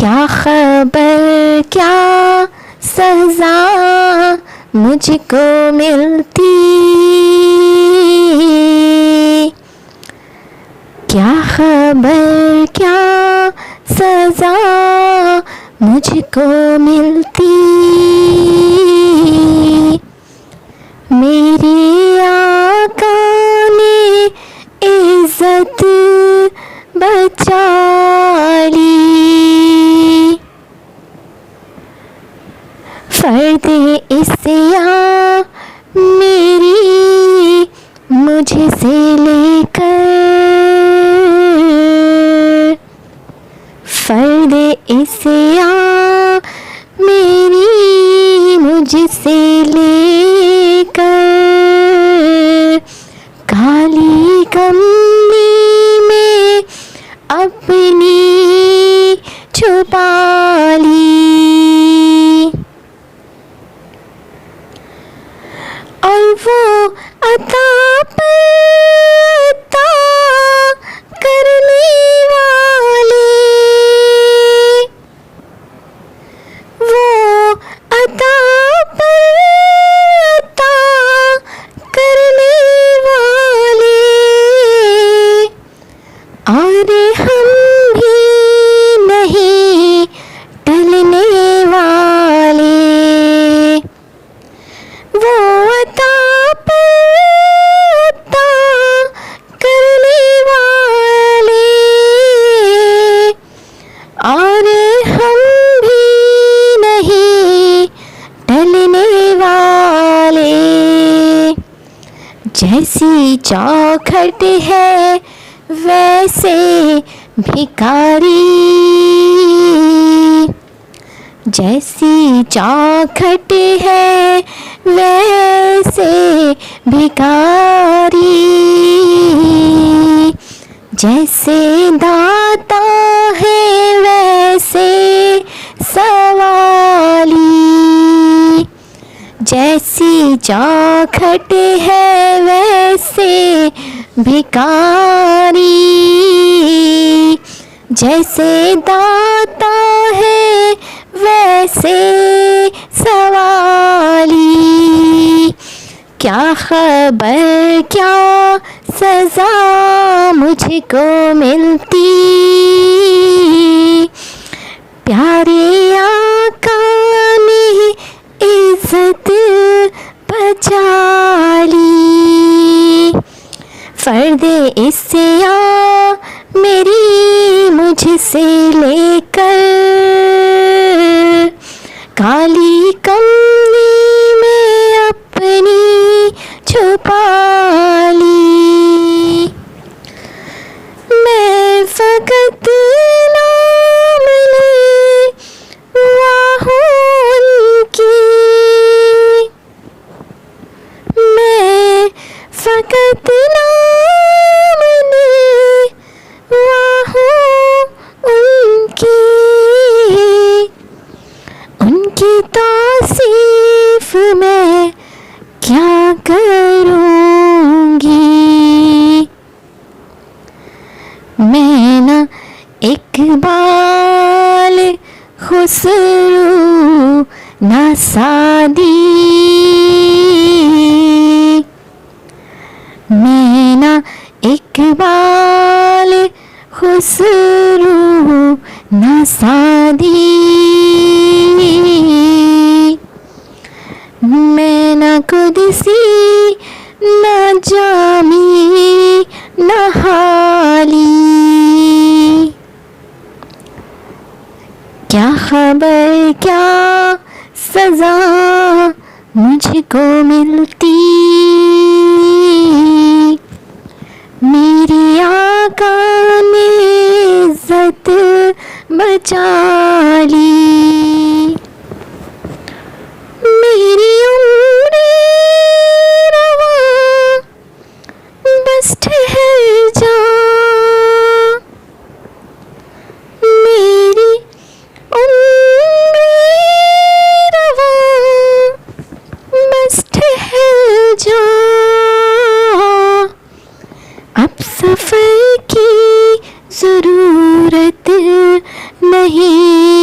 क्या खबर क्या सज़ा मुझको मिलती, क्या खबर क्या सज़ा मुझको मिलती। मेरी आका ने इज़्ज़त बचा ली, फर्दे इसियां मेरी मुझसे लेकर, फर्दे इसियां मेरी मुझसे लेकर, काली कमली में अपनी चुपाली, और वो अता पर अता करने वाले, वो अता पर अता करने वाले, और हम भी नहीं टलने वाले, वो अता पर अता करने वाले, और हम भी नहीं टलने वाले। जैसी चौखट है वैसे भिखारी, जैसी चौखट है वैसे भिखारी, जैसे दाता है वैसे सवाली, जैसी चौखट है वैसे भिखारी, जैसे दाता है वैसे सवाली। क्या खबर क्या सज़ा मुझको मिलती, प्यारे आका ने इज़्ज़त बचा ली, फर्दे इसियां मेरी मुझसे लेकर, काली कमली में अपनी छुपा ली। मैं फ़कत नाम ले वाहूं उनकी, मैं फ़कत नाम ले वाहूं उनकी, उनकी तासीफ मैं क्या करूँगी। मैं न इकबाल खुसरू न सादी, मैं न इकबाल खुसरू न सादी, मैं न कुदसी न जामी न हाली। क्या खबर क्या सज़ा मुझको मिलती, मेरी आका ने इज़्ज़त बचा ली। मेरी उम्र रवां बस ठहर जा, मेरी उम्र रवां बस ठहर जा, अब सफर की ज़रूरत नहीं।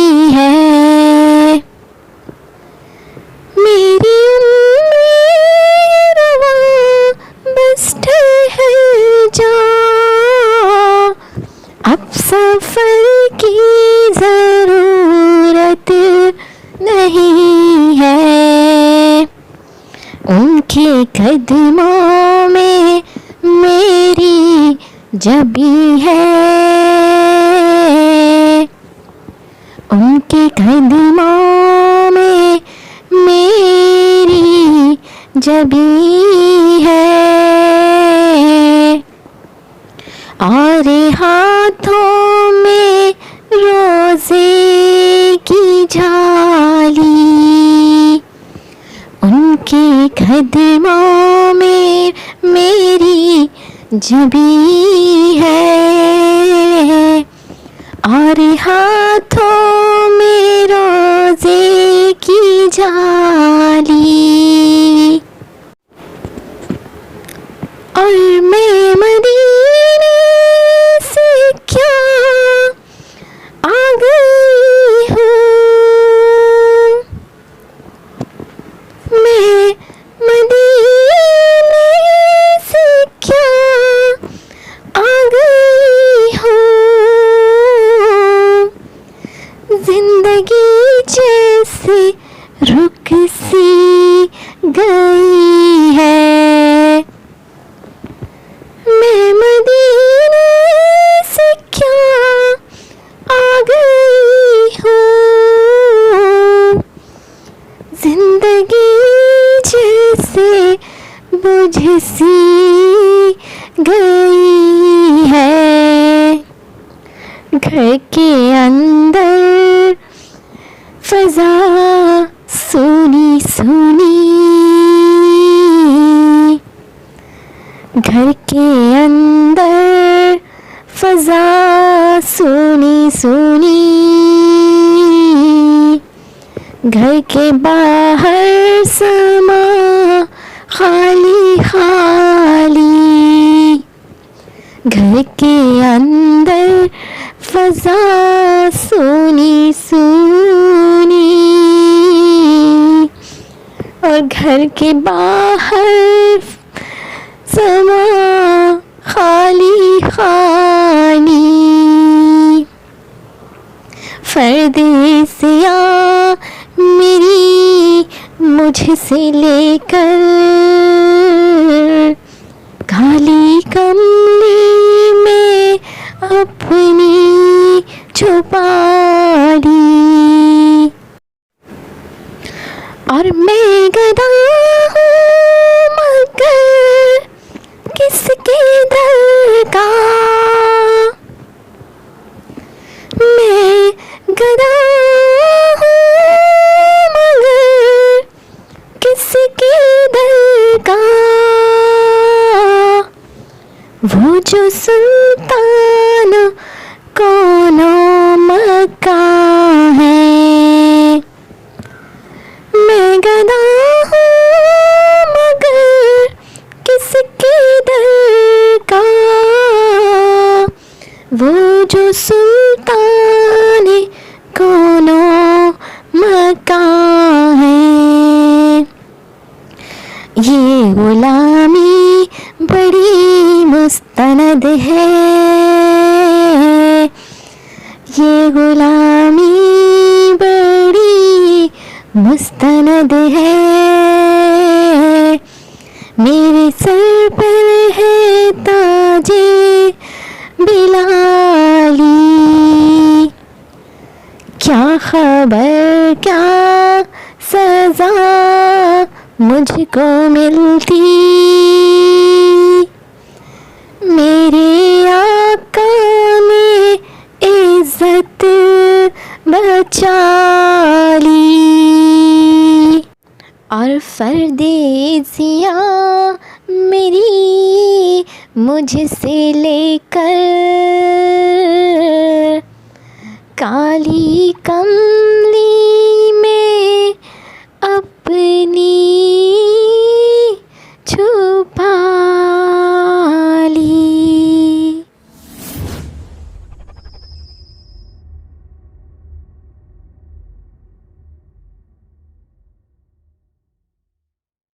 अब सफर की ज़रूरत नहीं है, उनके कदमों में मेरी जबी है, उनके कदमों में मेरी जबी है, और हाथों में रोज़े की झाली, उनके कदमों में मेरी जबी है, और हाथों में रोज़े की झाली, और मैं मदीने से क्या आ गई हूँ, मैं मदीने से क्या आ गई हूँ, जिंदगी जैसे रुक सी गई है, मैं मदीने से क्या आ गई हूँ, जिंदगी जैसे बुझ सी गई है, घर के अंदर फजा सुनी सुनी, घर के अंदर फजा सुनी सुनी, घर के बाहर समा खाली खाली, घर के अंदर फजा सुनी सुनी, और घर के बाहर समा खाली खाली, फर्दे से आ मेरी मुझसे लेकर काली कमली में अपनी चुपाली, और मैं गदा हूँ मगर किसके दर का, मैं गदा हूँ मगर किसके दर का, वो जो सुल्तान कोनो मक्का है, मैं गदा हूँ मगर किसके दर का, वो जो सुल्तान-ए-कोनो मक्का है, ये गुलामी बड़ी मुस्तनद है, ये गुलामी बड़ी मुस्तनद है, मेरे सर पर है ताजे बिलाली, क्या खबर क्या सजा मुझको मिलती, मेरे आका ने इज्जत बचाली, और फर्दे जिया मेरी मुझसे लेकर काली कम